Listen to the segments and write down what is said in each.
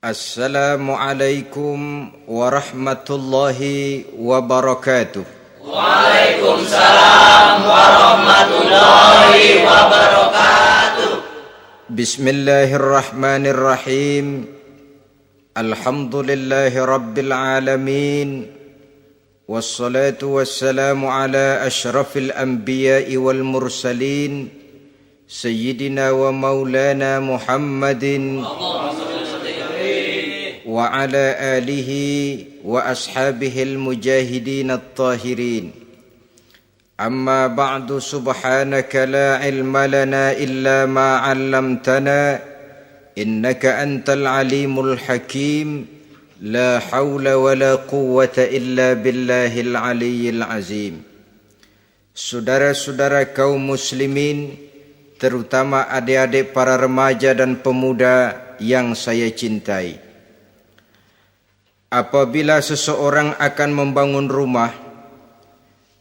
Assalamualaikum warahmatullahi wabarakatuh. Waalaikumsalam warahmatullahi wabarakatuh. Bismillahirrahmanirrahim. Alhamdulillahi rabbil alamin. Wassalatu wassalamu ala ashrafil anbiya'i wal mursalin. Sayyidina wa maulana Muhammadin wa ala alihi wa ashabihil mujahidin at-tahirin. Amma ba'du, subhanaka la ilma lana illa ma 'allamtana innaka antal alimul hakim. La hawla wa la quwwata illa billahil aliyyil azim. Saudara-saudara kaum muslimin, terutama adik-adik para remaja dan pemuda yang saya cintai. Apabila seseorang akan membangun rumah,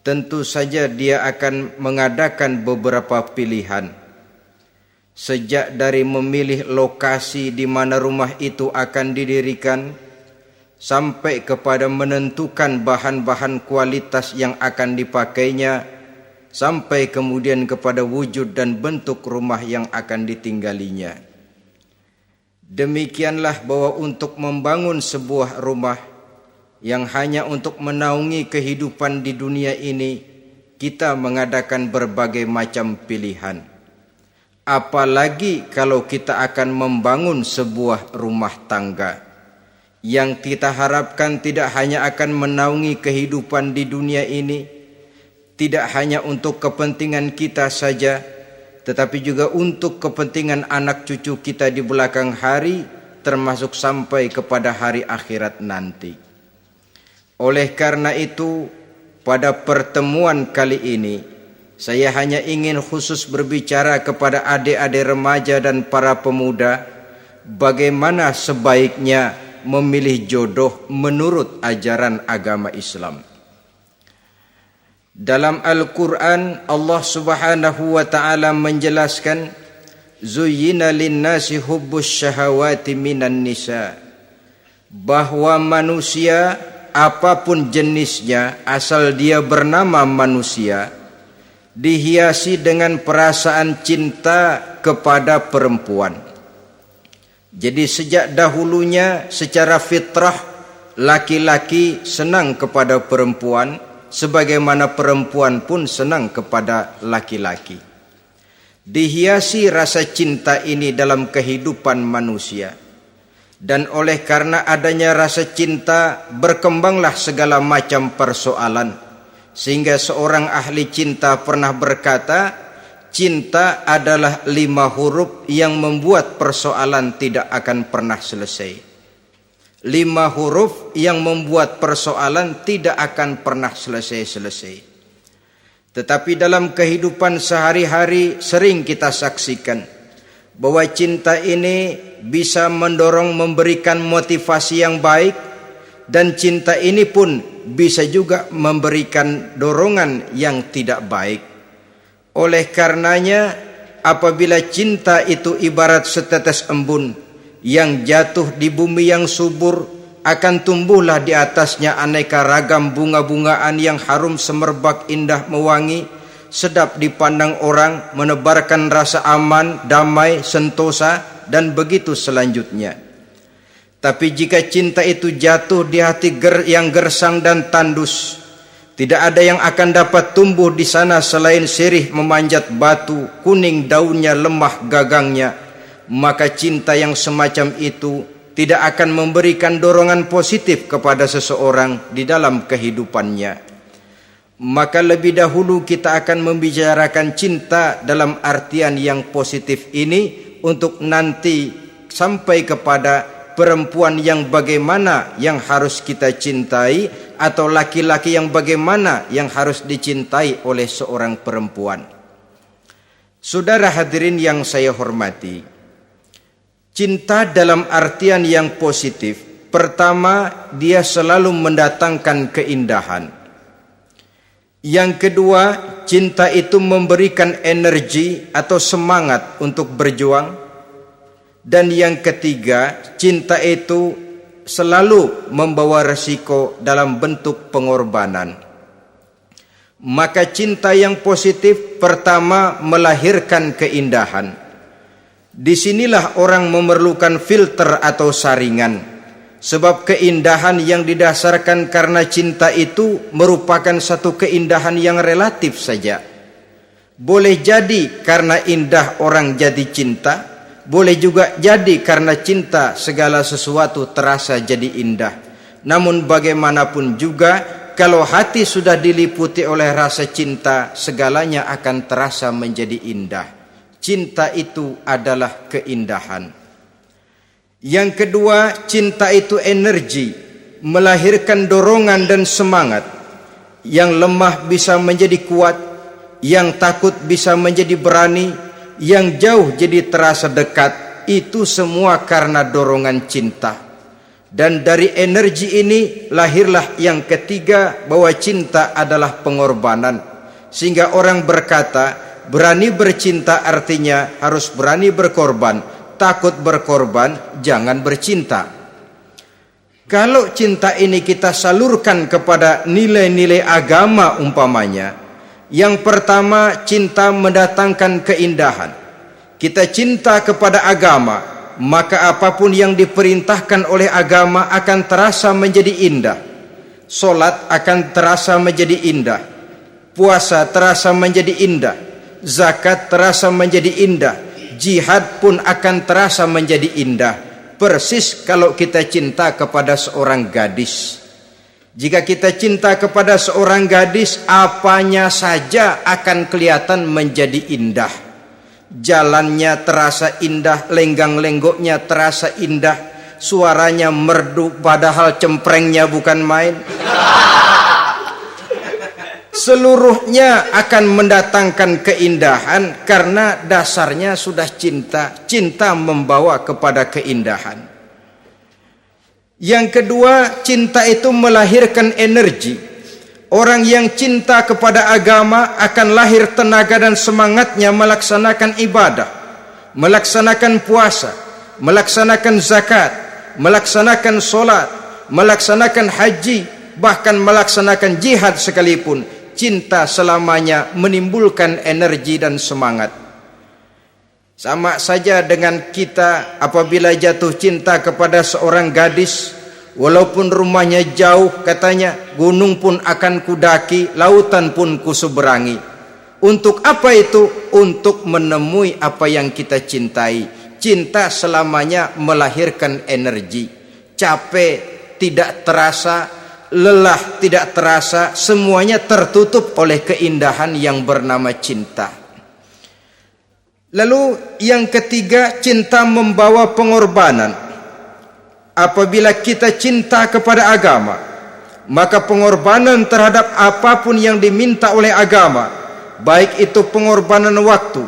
tentu saja dia akan mengadakan beberapa pilihan. Sejak dari memilih lokasi di mana rumah itu akan didirikan, sampai kepada menentukan bahan-bahan kualitas yang akan dipakainya, sampai kemudian kepada wujud dan bentuk rumah yang akan ditinggalinya. Demikianlah bahwa untuk membangun sebuah rumah yang hanya untuk menaungi kehidupan di dunia ini, kita mengadakan berbagai macam pilihan. Apalagi kalau kita akan membangun sebuah rumah tangga yang kita harapkan tidak hanya akan menaungi kehidupan di dunia ini, tidak hanya untuk kepentingan kita saja, tetapi juga untuk kepentingan anak cucu kita di belakang hari, termasuk sampai kepada hari akhirat nanti. Oleh karena itu, pada pertemuan kali ini, saya hanya ingin khusus berbicara kepada adik-adik remaja dan para pemuda, bagaimana sebaiknya memilih jodoh menurut ajaran agama Islam. Dalam Al-Quran, Allah Subhanahu wa ta'ala menjelaskan, Zuyyina linnasi hubbus syahawati minan nisa, bahwa manusia apapun jenisnya, asal dia bernama manusia, dihiasi dengan perasaan cinta kepada perempuan. Jadi sejak dahulunya secara fitrah, laki-laki senang kepada perempuan, sebagaimana perempuan pun senang kepada laki-laki. Dihiasi rasa cinta ini dalam kehidupan manusia. Dan oleh karena adanya rasa cinta, berkembanglah segala macam persoalan. Sehingga seorang ahli cinta pernah berkata, cinta adalah 5 huruf yang membuat persoalan tidak akan pernah selesai. 5 huruf yang membuat persoalan tidak akan pernah selesai-selesai. Tetapi dalam kehidupan sehari-hari sering kita saksikan bahwa cinta ini bisa mendorong, memberikan motivasi yang baik, dan cinta ini pun bisa juga memberikan dorongan yang tidak baik. Oleh karenanya, apabila cinta itu ibarat setetes embun yang jatuh di bumi yang subur, akan tumbuhlah di atasnya aneka ragam bunga-bungaan yang harum semerbak, indah, mewangi, sedap dipandang orang, menebarkan rasa aman, damai, sentosa, dan begitu selanjutnya. Tapi jika cinta itu jatuh di hati yang gersang dan tandus, tidak ada yang akan dapat tumbuh di sana selain sirih memanjat batu, kuning daunnya, lemah gagangnya, maka cinta yang semacam itu tidak akan memberikan dorongan positif kepada seseorang di dalam kehidupannya. Maka lebih dahulu kita akan membicarakan cinta dalam artian yang positif ini, untuk nanti sampai kepada perempuan yang bagaimana yang harus kita cintai, atau laki-laki yang bagaimana yang harus dicintai oleh seorang perempuan. Saudara hadirin yang saya hormati, cinta dalam artian yang positif, pertama, dia selalu mendatangkan keindahan. Yang kedua, cinta itu memberikan energi atau semangat untuk berjuang. Dan yang ketiga, cinta itu selalu membawa resiko dalam bentuk pengorbanan. Maka cinta yang positif pertama melahirkan keindahan. Disinilah orang memerlukan filter atau saringan. Sebab keindahan yang didasarkan karena cinta itu merupakan satu keindahan yang relatif saja. Boleh jadi karena indah orang jadi cinta, boleh juga jadi karena cinta segala sesuatu terasa jadi indah. Namun bagaimanapun juga, kalau hati sudah diliputi oleh rasa cinta, segalanya akan terasa menjadi indah. Cinta itu adalah keindahan. Yang kedua, cinta itu energi, melahirkan dorongan dan semangat. Yang lemah bisa menjadi kuat, yang takut bisa menjadi berani, yang jauh jadi terasa dekat. Itu semua karena dorongan cinta. Dan dari energi ini lahirlah yang ketiga, bahwa cinta adalah pengorbanan. Sehingga orang berkata, berani bercinta artinya harus berani berkorban. Takut berkorban, jangan bercinta. Kalau cinta ini kita salurkan kepada nilai-nilai agama umpamanya, yang pertama, cinta mendatangkan keindahan. Kita cinta kepada agama, maka apapun yang diperintahkan oleh agama akan terasa menjadi indah. Solat akan terasa menjadi indah, puasa terasa menjadi indah, zakat terasa menjadi indah, jihad pun akan terasa menjadi indah. Persis kalau kita cinta kepada seorang gadis. Jika kita cinta kepada seorang gadis, apanya saja akan kelihatan menjadi indah. Jalannya terasa indah, lenggang-lenggoknya terasa indah, suaranya merdu padahal cemprengnya bukan main. Seluruhnya akan mendatangkan keindahan karena dasarnya sudah cinta. Cinta membawa kepada keindahan. Yang kedua, cinta itu melahirkan energi. Orang yang cinta kepada agama akan lahir tenaga dan semangatnya melaksanakan ibadah, melaksanakan puasa, melaksanakan zakat, melaksanakan solat, melaksanakan haji, bahkan melaksanakan jihad sekalipun. Cinta selamanya menimbulkan energi dan semangat. Sama saja dengan kita apabila jatuh cinta kepada seorang gadis, walaupun rumahnya jauh, katanya, gunung pun akan kudaki, lautan pun kuseberangi. Untuk apa itu? Untuk menemui apa yang kita cintai. Cinta selamanya melahirkan energi. Capek tidak terasa, lelah tidak terasa, semuanya tertutup oleh keindahan yang bernama cinta. Lalu yang ketiga, cinta membawa pengorbanan. Apabila kita cinta kepada agama, maka pengorbanan terhadap apapun yang diminta oleh agama, baik itu pengorbanan waktu,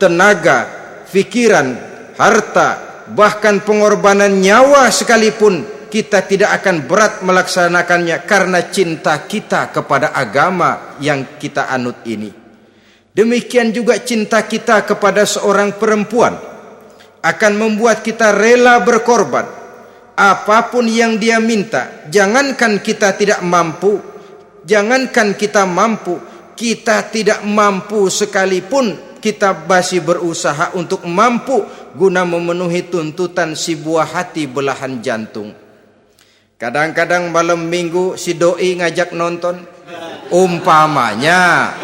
tenaga, pikiran, harta, bahkan pengorbanan nyawa sekalipun, kita tidak akan berat melaksanakannya karena cinta kita kepada agama yang kita anut ini. Demikian juga cinta kita kepada seorang perempuan akan membuat kita rela berkorban. Apapun yang dia minta, jangankan kita tidak mampu, jangankan kita mampu, kita tidak mampu sekalipun, kita masih berusaha untuk mampu guna memenuhi tuntutan si buah hati belahan jantung. Kadang-kadang malam minggu si doi ngajak nonton. Umpamanya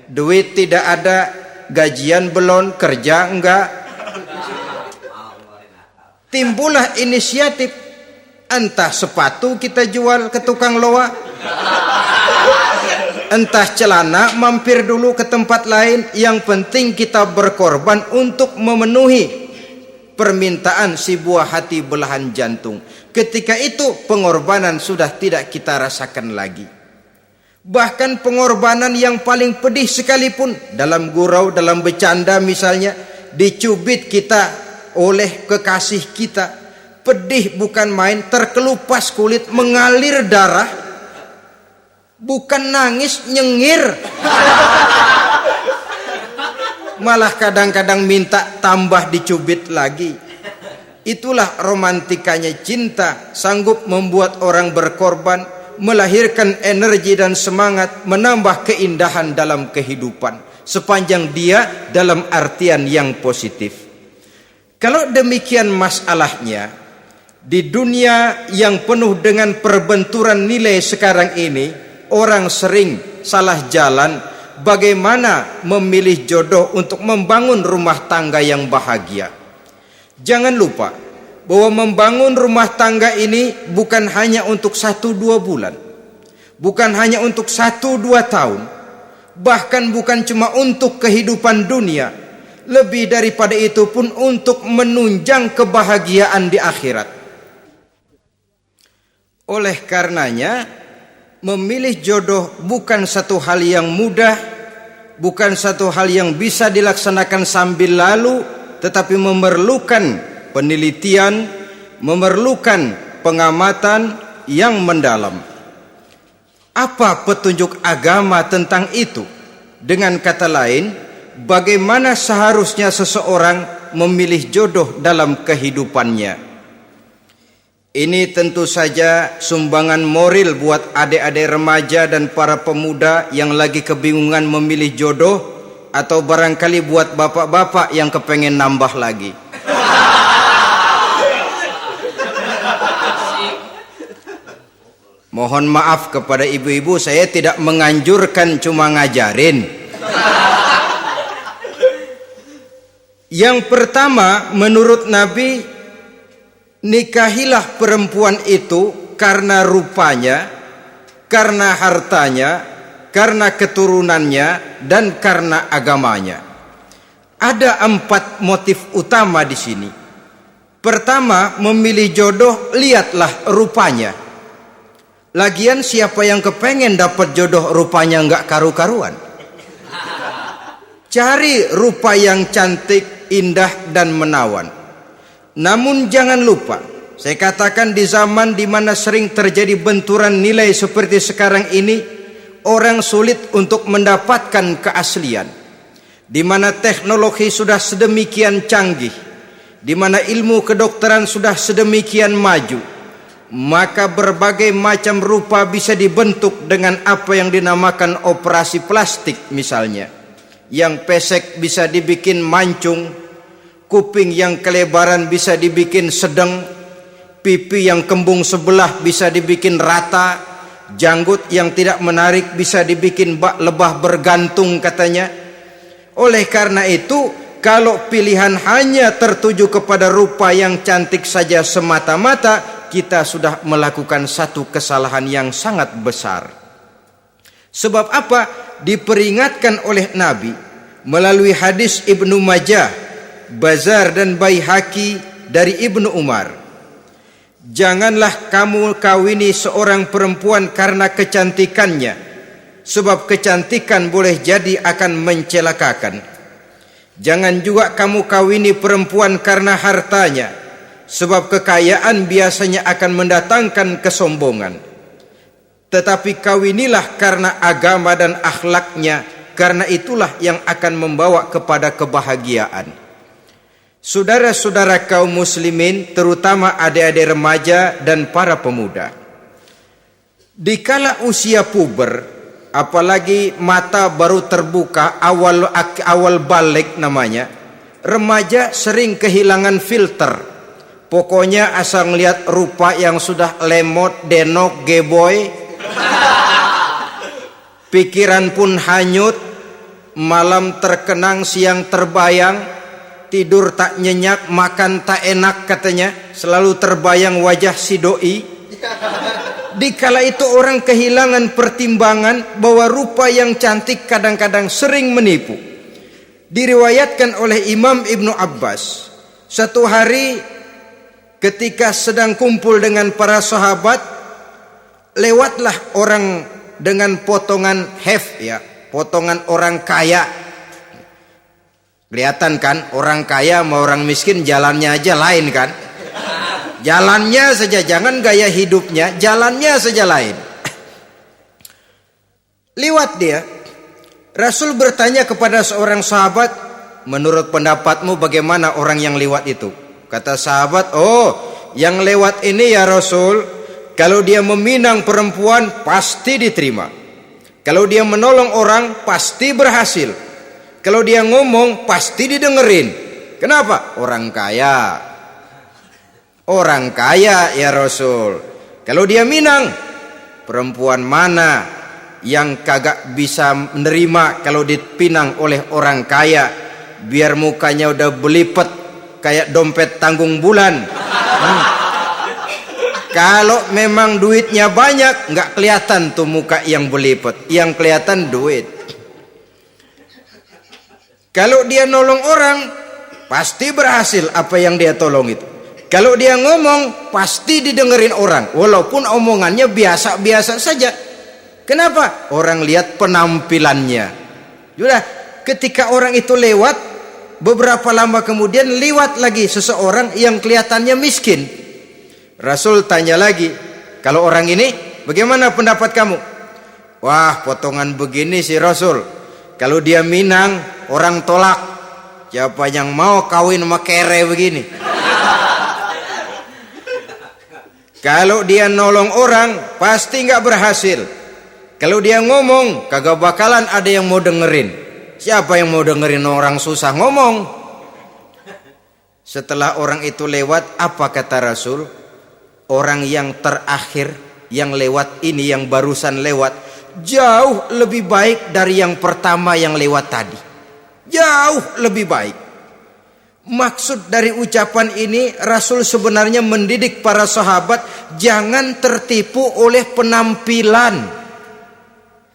duit tidak ada, gajian belum, kerja enggak. Timbullah inisiatif, entah sepatu kita jual ke tukang loa, entah celana mampir dulu ke tempat lain. Yang penting kita berkorban untuk memenuhi permintaan si buah hati belahan jantung. Ketika itu pengorbanan sudah tidak kita rasakan lagi. Bahkan pengorbanan yang paling pedih sekalipun, dalam gurau, dalam bercanda misalnya, dicubit kita oleh kekasih kita, pedih bukan main, terkelupas kulit, mengalir darah, bukan nangis, nyengir. malah kadang-kadang minta tambah dicubit lagi. Itulah romantikanya cinta, sanggup membuat orang berkorban, melahirkan energi dan semangat, menambah keindahan dalam kehidupan, sepanjang dia dalam artian yang positif. Kalau demikian masalahnya, di dunia yang penuh dengan perbenturan nilai sekarang ini, orang sering salah jalan bagaimana memilih jodoh untuk membangun rumah tangga yang bahagia. Jangan lupa bahwa membangun rumah tangga ini bukan hanya untuk 1-2 bulan, bukan hanya untuk 1-2 tahun, bahkan bukan cuma untuk kehidupan dunia, lebih daripada itu pun untuk menunjang kebahagiaan di akhirat. Oleh karenanya, memilih jodoh bukan satu hal yang mudah, bukan satu hal yang bisa dilaksanakan sambil lalu, tetapi memerlukan penelitian, memerlukan pengamatan yang mendalam. Apa petunjuk agama tentang itu? Dengan kata lain, bagaimana seharusnya seseorang memilih jodoh dalam kehidupannya? Ini tentu saja sumbangan moral buat adik-adik remaja dan para pemuda yang lagi kebingungan memilih jodoh, atau barangkali buat bapak-bapak yang kepengen nambah lagi. Mohon maaf kepada ibu-ibu, saya tidak menganjurkan, cuma ngajarin. Yang pertama, menurut Nabi, nikahilah perempuan itu karena rupanya, karena hartanya, karena keturunannya, dan karena agamanya. Ada 4 motif utama di sini. Pertama, memilih jodoh, lihatlah rupanya. Lagian siapa yang kepengen dapat jodoh rupanya nggak karu-karuan? Cari rupa yang cantik, indah, dan menawan. Namun jangan lupa, saya katakan di zaman di mana sering terjadi benturan nilai seperti sekarang ini, orang sulit untuk mendapatkan keaslian. Di mana teknologi sudah sedemikian canggih, di mana ilmu kedokteran sudah sedemikian maju, maka berbagai macam rupa bisa dibentuk dengan apa yang dinamakan operasi plastik misalnya. Yang pesek bisa dibikin mancung, kuping yang kelebaran bisa dibikin sedang, pipi yang kembung sebelah bisa dibikin rata, janggut yang tidak menarik bisa dibikin bak lebah bergantung katanya. Oleh karena itu, kalau pilihan hanya tertuju kepada rupa yang cantik saja semata-mata, kita sudah melakukan satu kesalahan yang sangat besar. Sebab apa? Diperingatkan oleh Nabi melalui hadis Ibnu Majah, Bazar dan Baihaqi dari Ibnu Umar. Janganlah kamu kawini seorang perempuan karena kecantikannya, sebab kecantikan boleh jadi akan mencelakakan. Jangan juga kamu kawini perempuan karena hartanya, sebab kekayaan biasanya akan mendatangkan kesombongan. Tetapi kawinilah karena agama dan akhlaknya, karena itulah yang akan membawa kepada kebahagiaan. Saudara-saudara kaum muslimin, terutama adik-adik remaja dan para pemuda, dikala usia puber, apalagi mata baru terbuka, awal balik namanya, remaja sering kehilangan filter. Pokoknya asal ngelihat rupa yang sudah lemot, denok, geboy, pikiran pun hanyut, malam terkenang, siang terbayang, tidur tak nyenyak, makan tak enak katanya, selalu terbayang wajah si doi. Dikala itu orang kehilangan pertimbangan bahwa rupa yang cantik kadang-kadang sering menipu. Diriwayatkan oleh Imam Ibnu Abbas, satu hari ketika sedang kumpul dengan para sahabat, lewatlah orang dengan potongan potongan orang kaya. Kelihatan kan, orang kaya sama orang miskin jalannya aja lain kan. Jalannya saja, jangan gaya hidupnya, jalannya saja lain. Liwat dia, Rasul bertanya kepada seorang sahabat, menurut pendapatmu bagaimana orang yang lewat itu? Kata sahabat, oh, yang lewat ini ya Rasul, kalau dia meminang perempuan pasti diterima. Kalau dia menolong orang pasti berhasil. Kalau dia ngomong pasti didengerin. Kenapa? Orang kaya. Orang kaya ya Rasul. Kalau dia minang, perempuan mana yang kagak bisa menerima kalau dipinang oleh orang kaya? Biar mukanya udah belipet kayak dompet tanggung bulan. Kalau memang duitnya banyak, nggak kelihatan tuh muka yang belipet, yang kelihatan duit. Kalau dia nolong orang, pasti berhasil apa yang dia tolong itu. Kalau dia ngomong, pasti didengerin orang, walaupun omongannya biasa-biasa saja. Kenapa? Orang lihat penampilannya. Sudah, ketika orang itu lewat, beberapa lama kemudian lewat lagi seseorang yang kelihatannya miskin. Rasul tanya lagi, kalau orang ini bagaimana pendapat kamu? Wah, potongan begini sih Rasul, kalau dia minang orang tolak. Siapa yang mau kawin sama kere begini? Kalau dia nolong orang pasti nggak berhasil. Kalau dia ngomong kagak bakalan ada yang mau dengerin. Siapa yang mau dengerin orang susah ngomong? Setelah orang itu lewat, apa kata Rasul? Orang yang terakhir yang lewat ini, yang barusan lewat, jauh lebih baik dari yang pertama yang lewat tadi. Jauh lebih baik. Maksud dari ucapan ini, Rasul sebenarnya mendidik para sahabat jangan tertipu oleh penampilan.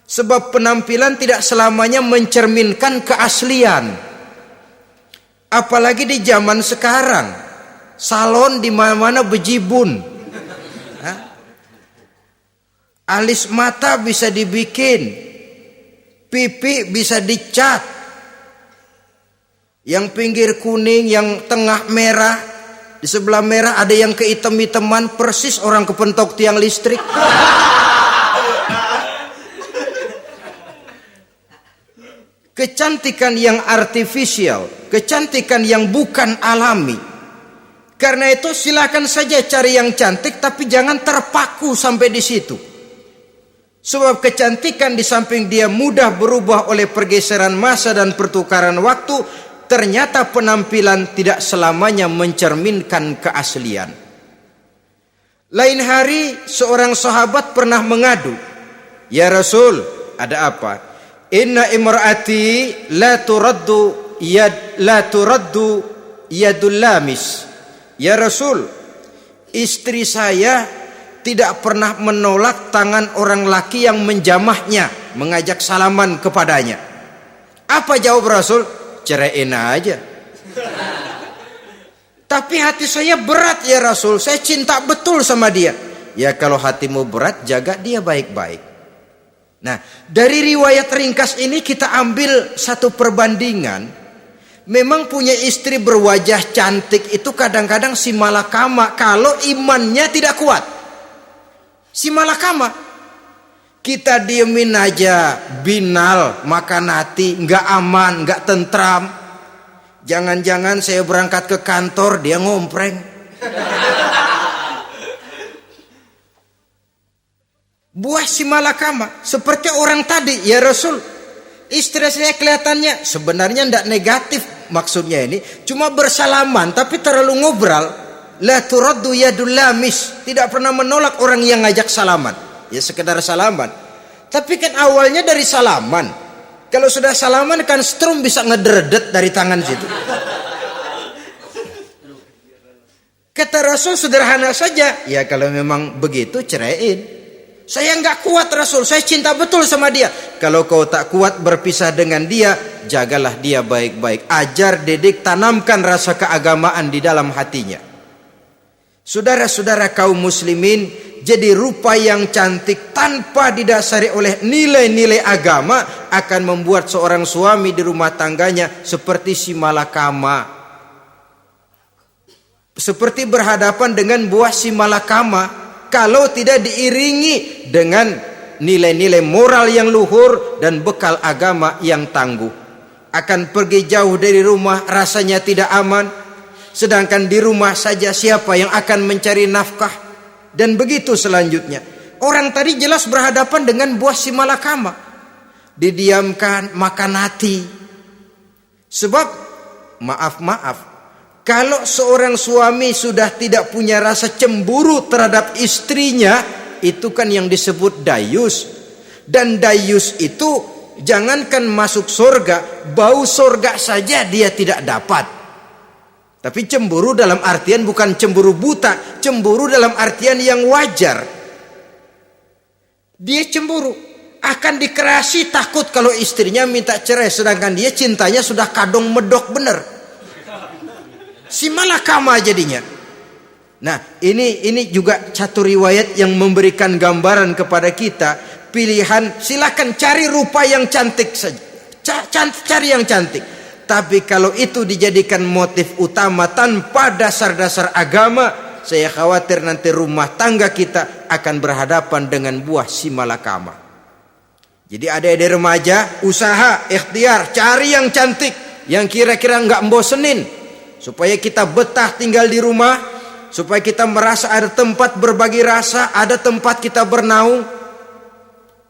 Sebab penampilan tidak selamanya mencerminkan keaslian. Apalagi di zaman sekarang, salon di mana-mana bejibun. Alis mata bisa dibikin, pipi bisa dicat, yang pinggir kuning, yang tengah merah, di sebelah merah ada yang kehitam-hitaman, persis orang kepentok tiang listrik. Kecantikan yang artifisial, kecantikan yang bukan alami. Karena itu silakan saja cari yang cantik, tapi jangan terpaku sampai di situ. Sebab kecantikan di samping dia mudah berubah oleh pergeseran masa dan pertukaran waktu, ternyata penampilan tidak selamanya mencerminkan keaslian. Lain hari seorang sahabat pernah mengadu, "Ya Rasul, ada apa? Inna imraati la turaddu yadul lamis." Ya Rasul, istri saya tidak pernah menolak tangan orang laki yang menjamahnya, mengajak salaman kepadanya. Apa jawab Rasul? Ceraiin aja. Tapi hati saya berat ya Rasul, saya cinta betul sama dia. Ya kalau hatimu berat, jaga dia baik-baik. Nah, dari riwayat ringkas ini kita ambil satu perbandingan. Memang punya istri berwajah cantik itu kadang-kadang si malakama kalau imannya tidak kuat. Si malakama, kita diemin aja, binal, makan hati, nggak aman, nggak tentram. Jangan-jangan saya berangkat ke kantor, dia ngompreng. Buah si malakama, seperti orang tadi, ya Rasul. Istri saya kelihatannya sebenarnya ndak negatif maksudnya ini, cuma bersalaman tapi terlalu ngobrol. La turaddu yadul lamis, tidak pernah menolak orang yang ngajak salaman. Ya sekedar salaman. Tapi kan awalnya dari salaman. Kalau sudah salaman kan strum bisa ngederdet dari tangan situ. Kata Rasul sederhana saja, ya kalau memang begitu ceraiin. Saya nggak kuat Rasul, saya cinta betul sama dia. Kalau kau tak kuat berpisah dengan dia, jagalah dia baik-baik. Ajar, didik, tanamkan rasa keagamaan di dalam hatinya. Saudara-saudara kaum muslimin, jadi rupa yang cantik tanpa didasari oleh nilai-nilai agama akan membuat seorang suami di rumah tangganya seperti si malakama. Seperti berhadapan dengan buah si malakama kalau tidak diiringi dengan nilai-nilai moral yang luhur dan bekal agama yang tangguh. akan pergi jauh dari rumah rasanya tidak aman, sedangkan di rumah saja siapa yang akan mencari nafkah, dan begitu selanjutnya. Orang tadi jelas berhadapan dengan buah si malakama, didiamkan, makan hati. Sebab maaf, kalau seorang suami sudah tidak punya rasa cemburu terhadap istrinya, itu kan yang disebut dayus. Dan dayus itu jangankan masuk surga, bau surga saja dia tidak dapat. Tapi cemburu dalam artian bukan cemburu buta, cemburu dalam artian yang wajar. Dia cemburu, akan dikerasi, takut kalau istrinya minta cerai, sedangkan dia cintanya sudah kadung medok bener. Si malakama jadinya. Nah, ini juga satu riwayat yang memberikan gambaran kepada kita. Pilihan, silakan cari rupa yang cantik saja, cari yang cantik. Tapi kalau itu dijadikan motif utama tanpa dasar-dasar agama, saya khawatir nanti rumah tangga kita akan berhadapan dengan buah si malakama. Jadi adik-adik remaja, usaha, ikhtiar, cari yang cantik, yang kira-kira nggak membosenin, supaya kita betah tinggal di rumah, supaya kita merasa ada tempat berbagi rasa, ada tempat kita bernaung.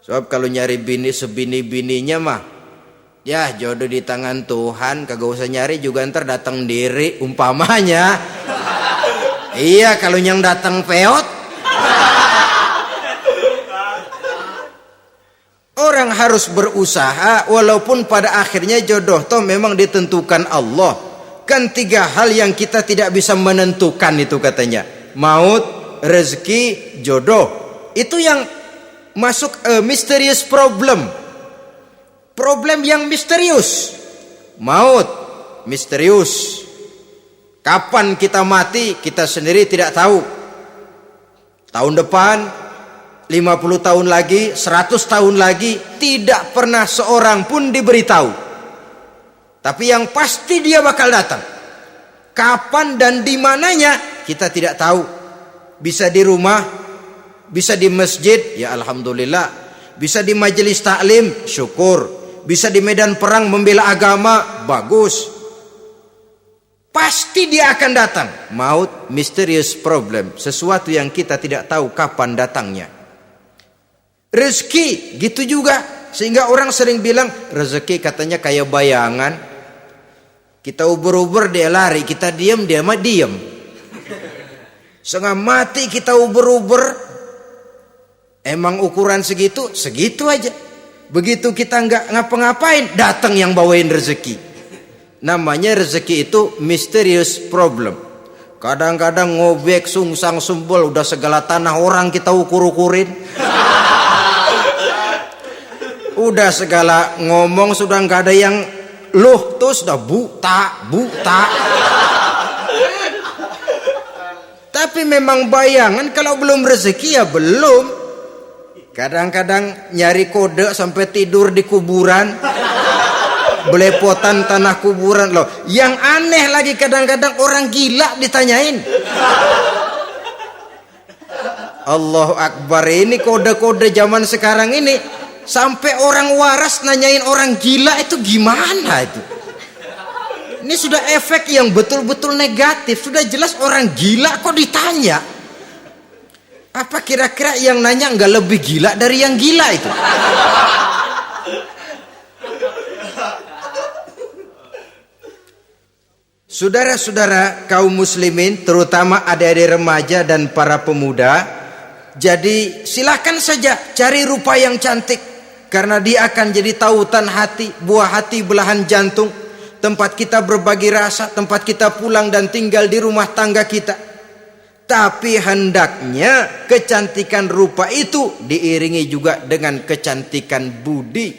Sebab kalau nyari bini sebini-bininya mah, ya jodoh di tangan Tuhan, kagak usah nyari juga ntar datang diri umpamanya. Iya, kalau yang datang peot. Orang harus berusaha, walaupun pada akhirnya jodoh toh memang ditentukan Allah. Kan 3 hal yang kita tidak bisa menentukan itu katanya. Maut, rezeki, jodoh. Itu yang masuk mysterious problem. Problem yang misterius. Maut, misterius. Kapan kita mati, kita sendiri tidak tahu. Tahun depan, 50 tahun lagi, 100 tahun lagi, tidak pernah seorang pun diberitahu. Tapi yang pasti dia bakal datang. Kapan dan di mananya, kita tidak tahu. Bisa di rumah, bisa di masjid, ya alhamdulillah. Bisa di majelis taklim, syukur. Bisa di medan perang membela agama, bagus. Pasti dia akan datang. Maut, mysterious problem, sesuatu yang kita tidak tahu kapan datangnya. Rezeki gitu juga, sehingga orang sering bilang rezeki katanya kayak bayangan. Kita uber-uber dia lari, kita diam dia mah diam. Setengah mati kita uber-uber, emang ukuran segitu aja. Begitu kita nggak ngapa-ngapain, datang yang bawain rezeki. Namanya rezeki itu mysterious problem. Kadang-kadang ngobek, sungsang, sumbul, udah segala tanah orang kita ukur-ukurin. Udah segala ngomong sudah nggak ada yang loh, tuh sudah buta. Tapi memang bayangan, kalau belum rezeki ya belum. Kadang-kadang nyari kode sampai tidur di kuburan. Belepotan tanah kuburan loh. Yang aneh lagi kadang-kadang orang gila ditanyain. Allahu Akbar, ini kode-kode zaman sekarang ini. Sampai orang waras nanyain orang gila, itu gimana itu? Ini sudah efek yang betul-betul negatif. Sudah jelas orang gila kok ditanya. Apa kira-kira yang nanya nggak lebih gila dari yang gila itu? Saudara-saudara kaum muslimin, terutama adik-adik remaja dan para pemuda, jadi silakan saja cari rupa yang cantik, karena dia akan jadi tautan hati, buah hati belahan jantung, tempat kita berbagi rasa, tempat kita pulang dan tinggal di rumah tangga kita. Tapi hendaknya kecantikan rupa itu diiringi juga dengan kecantikan budi.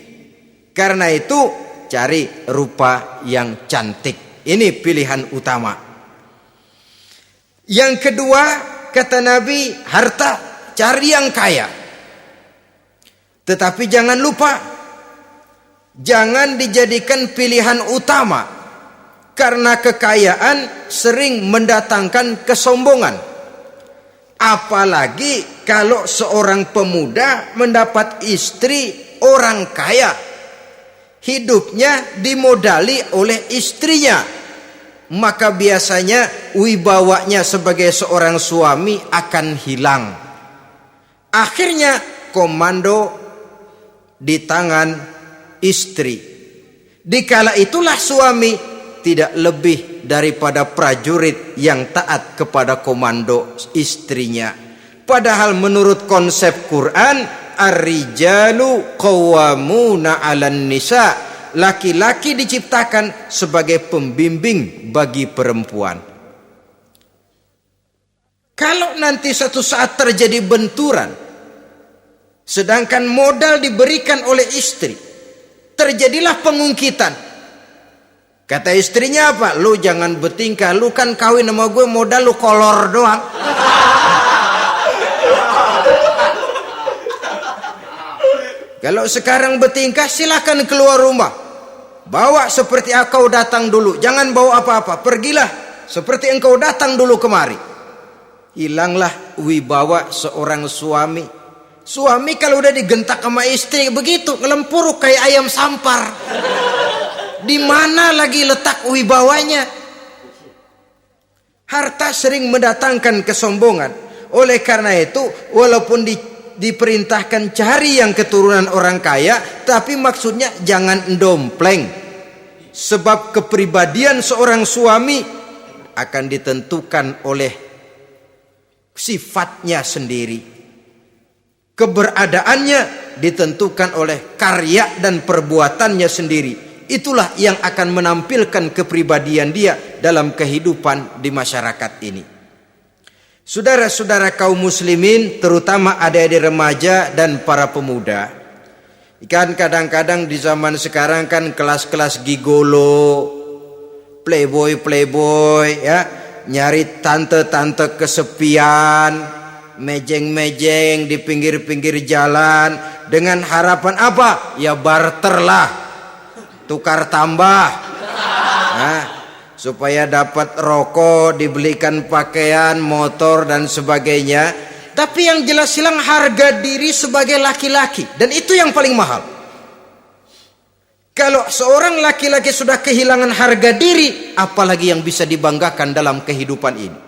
Karena itu cari rupa yang cantik. Ini pilihan utama. Yang kedua, kata Nabi, harta, cari yang kaya. Tetapi jangan lupa, jangan dijadikan pilihan utama, karena kekayaan sering mendatangkan kesombongan. Apalagi kalau seorang pemuda mendapat istri orang kaya. hidupnya dimodali oleh istrinya, maka biasanya wibawanya sebagai seorang suami akan hilang. Akhirnya komando di tangan istri. Dikala itulah suami tidak lebih daripada prajurit yang taat kepada komando istrinya. Padahal menurut konsep Quran, ar-rijalu qawwamuna 'alan nisa, laki-laki diciptakan sebagai pembimbing bagi perempuan. Kalau nanti suatu saat terjadi benturan, sedangkan modal diberikan oleh istri, terjadilah pengungkitan. Kata istrinya apa? Lu jangan bertingkah, lu kan kawin sama gue modal lu kolor doang. Kalau sekarang bertingkah silakan keluar rumah. Bawa seperti engkau datang dulu, jangan bawa apa-apa. Pergilah seperti engkau datang dulu kemari. Hilanglah wibawa seorang suami. Suami kalau udah digentak sama istri begitu, ngelempuruk kayak ayam sampar. Di mana lagi letak wibawanya? Harta sering mendatangkan kesombongan. Oleh karena itu, walaupun diperintahkan cari yang keturunan orang kaya, tapi maksudnya jangan dompleng. Sebab kepribadian seorang suami akan ditentukan oleh sifatnya sendiri. Keberadaannya ditentukan oleh karya dan perbuatannya sendiri. Itulah yang akan menampilkan kepribadian dia dalam kehidupan di masyarakat ini. Saudara-saudara kaum muslimin, terutama adik-adik remaja dan para pemuda, kan kadang-kadang di zaman sekarang kan kelas-kelas gigolo, playboy ya, nyari tante-tante kesepian, mejeng-mejeng di pinggir-pinggir jalan dengan harapan apa? Ya barter lah, tukar tambah. Nah, supaya dapat rokok, dibelikan pakaian, motor dan sebagainya. Tapi yang jelas hilang harga diri sebagai laki-laki, dan itu yang paling mahal. Kalau seorang laki-laki sudah kehilangan harga diri, apalagi yang bisa dibanggakan dalam kehidupan ini?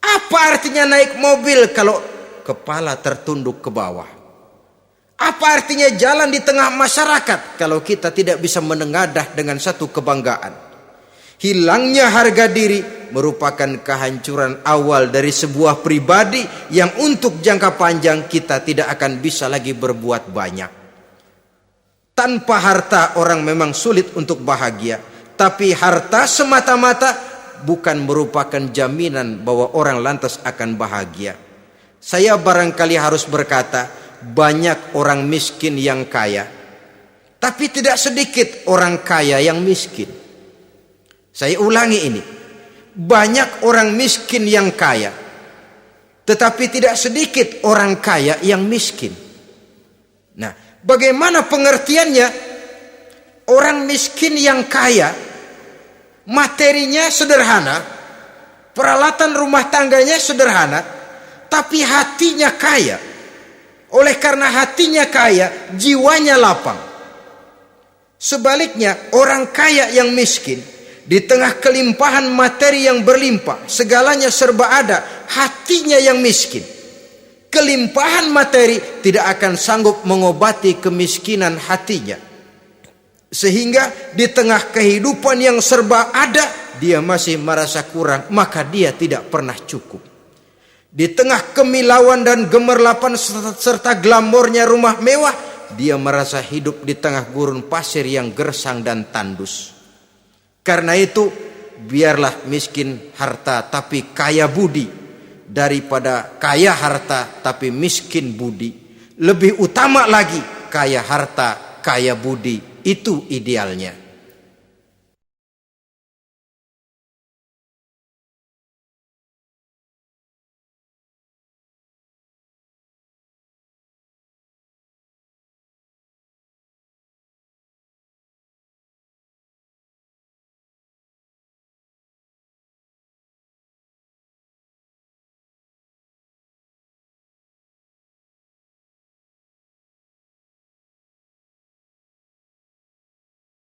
Apa artinya naik mobil kalau kepala tertunduk ke bawah? Apa artinya jalan di tengah masyarakat kalau kita tidak bisa menengadah dengan satu kebanggaan? Hilangnya harga diri merupakan kehancuran awal dari sebuah pribadi yang untuk jangka panjang kita tidak akan bisa lagi berbuat banyak. Tanpa harta orang memang sulit untuk bahagia, tapi harta semata-mata bukan merupakan jaminan bahwa orang lantas akan bahagia. Saya barangkali harus berkata, banyak orang miskin yang kaya, tapi tidak sedikit orang kaya yang miskin. Saya ulangi ini, banyak orang miskin yang kaya, tetapi tidak sedikit orang kaya yang miskin. Nah, bagaimana pengertiannya? Orang miskin yang kaya, materinya sederhana, peralatan rumah tangganya sederhana, tapi hatinya kaya. Oleh karena hatinya kaya, jiwanya lapang. Sebaliknya, orang kaya yang miskin, di tengah kelimpahan materi yang berlimpah, segalanya serba ada, hatinya yang miskin. Kelimpahan materi tidak akan sanggup mengobati kemiskinan hatinya. Sehingga di tengah kehidupan yang serba ada, dia masih merasa kurang, maka dia tidak pernah cukup. Di tengah kemilauan dan gemerlapan serta glamornya rumah mewah, dia merasa hidup di tengah gurun pasir yang gersang dan tandus. Karena itu, biarlah miskin harta tapi kaya budi, daripada kaya harta tapi miskin budi. Lebih utama lagi kaya harta, kaya budi, itu idealnya.